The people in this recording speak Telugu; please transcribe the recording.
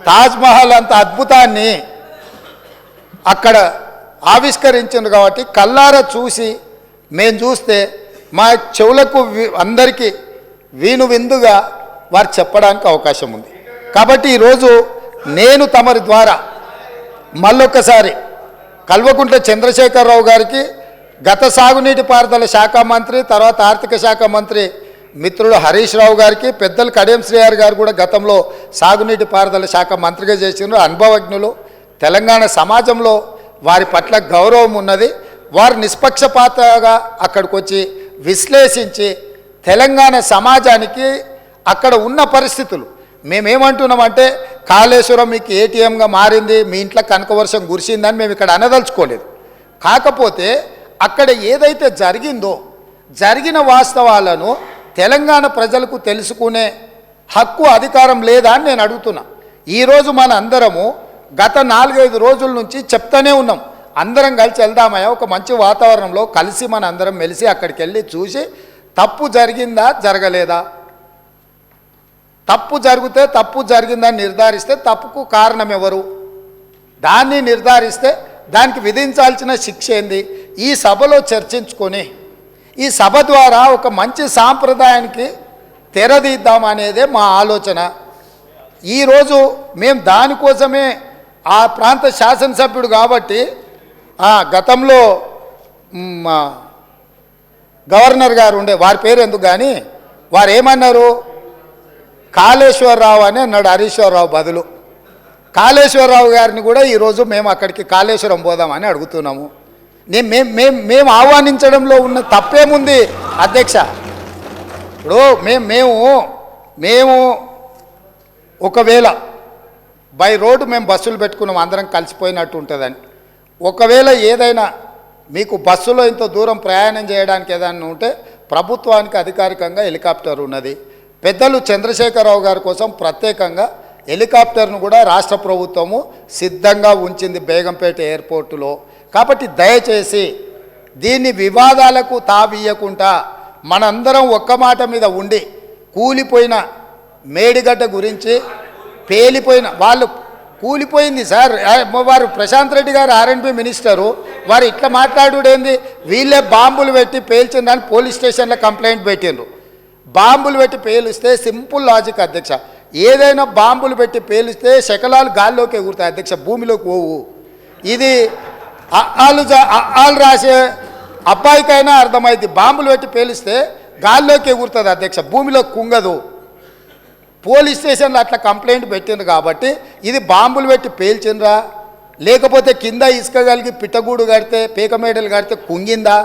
తాజ్మహల్ అంత అద్భుతాన్ని అక్కడ ఆవిష్కరించింది కాబట్టి కల్లారా చూసి మేము చూస్తే మా చెవులకు అందరికీ వీను విందుగా వారు చెప్పడానికి అవకాశం ఉంది. కాబట్టి ఈరోజు నేను తమరి ద్వారా మళ్ళొక్కసారి కల్వకుంట్ల చంద్రశేఖరరావు గారికి గత సాగునీటి పారుదల శాఖ మంత్రి తర్వాత ఆర్థిక శాఖ మంత్రి మిత్రుడు హరీష్ రావు గారికి పెద్దలు కడియం శ్రీహరి గారు కూడా గతంలో సాగునీటి పారుదల శాఖ మంత్రిగా చేసిన అనుభవజ్ఞులు తెలంగాణ సమాజంలో వారి పట్ల గౌరవం ఉన్నది. వారు నిష్పక్షపాతంగా అక్కడికి వచ్చి విశ్లేషించి తెలంగాణ సమాజానికి అక్కడ ఉన్న పరిస్థితులు మేమేమంటున్నామంటే కాళేశ్వరం మీకు ఏటీఎంగా మారింది, మీ ఇంట్లో కనకవర్షం కురిసిందని మేము ఇక్కడ అనదలుచుకోలేదు. కాకపోతే అక్కడ ఏదైతే జరిగిందో జరిగిన వాస్తవాలను తెలంగాణ ప్రజలకు తెలుసుకునే హక్కు అధికారం లేదా అని నేను అడుగుతున్నా. ఈరోజు మన అందరము గత 4-5 రోజుల నుంచి చెప్తానే ఉన్నాం, అందరం కలిసి వెళ్దామయ్యా ఒక మంచి వాతావరణంలో కలిసి మన అందరం మెలిసి అక్కడికి వెళ్ళి చూసి తప్పు జరిగిందా జరగలేదా, తప్పు జరిగితే తప్పు జరిగిందని నిర్ధారిస్తే తప్పుకు కారణం ఎవరు, దాన్ని నిర్ధారిస్తే దానికి విధించాల్సిన శిక్ష ఏంది, ఈ సభలో చర్చించుకొని ఈ సభ ద్వారా ఒక మంచి సాంప్రదాయానికి తెరదీద్దామనేదే మా ఆలోచన. ఈరోజు మేము దానికోసమే ఆ ప్రాంత శాసనసభ్యుడు కాబట్టి గతంలో గవర్నర్ గారు ఉండే వారి పేరు ఎందుకు కానీ వారు ఏమన్నారు, కాళేశ్వరరావు అని అన్నాడు హరీశ్వరరావు బదులు. కాళేశ్వరరావు గారిని కూడా ఈరోజు మేము అక్కడికి కాళేశ్వరం పోదామని అడుగుతున్నాము. మేము ఆహ్వానించడంలో ఉన్న తప్పేముంది అధ్యక్ష? ఇప్పుడు మేము ఒకవేళ బై రోడ్డు మేము బస్సులు పెట్టుకున్నాం అందరం కలిసిపోయినట్టు ఉంటుందని, ఒకవేళ ఏదైనా మీకు బస్సులో ఇంత దూరం ప్రయాణం చేయడానికి ఏదైనా ఉంటే ప్రభుత్వానికి అధికారికంగా హెలికాప్టర్ ఉన్నది. పెద్దలు చంద్రశేఖరరావు గారి కోసం ప్రత్యేకంగా హెలికాప్టర్ను కూడా రాష్ట్ర ప్రభుత్వము సిద్ధంగా ఉంచింది బేగంపేట ఎయిర్పోర్టులో. కాబట్టి దయచేసి దీన్ని వివాదాలకు తావియ్యకుండా మనందరం ఒక్క మాట మీద ఉండి కూలిపోయిన మేడిగడ్డ గురించి పేలిపోయిన వాళ్ళు కూలిపోయింది సార్, వారు ప్రశాంత్ రెడ్డి గారు ఆర్ఎండ్బి మినిస్టరు, వారు ఇట్లా మాట్లాడుడేంది, వీళ్ళే బాంబులు పెట్టి పేల్చిందని పోలీస్ స్టేషన్లో కంప్లైంట్ పెట్టిండ్రు. బాంబులు పెట్టి పేలిస్తే సింపుల్ లాజిక్ అధ్యక్ష, ఏదైనా బాంబులు పెట్టి పేలిస్తే శకలాలు గాల్లోకి ఎగురుతాయి అధ్యక్ష, భూమిలోకి పోవు. ఇది వాళ్ళు రాసే అబ్బాయికైనా అర్థమైంది, బాంబులు పెట్టి పేలిస్తే గాల్లోకి ఎగురుతుంది అధ్యక్ష, భూమిలో కుంగదు. పోలీస్ స్టేషన్లో అట్లా కంప్లైంట్ పెట్టిండ్రు కాబట్టి ఇది బాంబులు పెట్టి పేల్చిండ్రా లేకపోతే కింద ఇసుక కలిగి పిట్టగూడు కడితే పీక మేడలు కడితే కుంగిందా?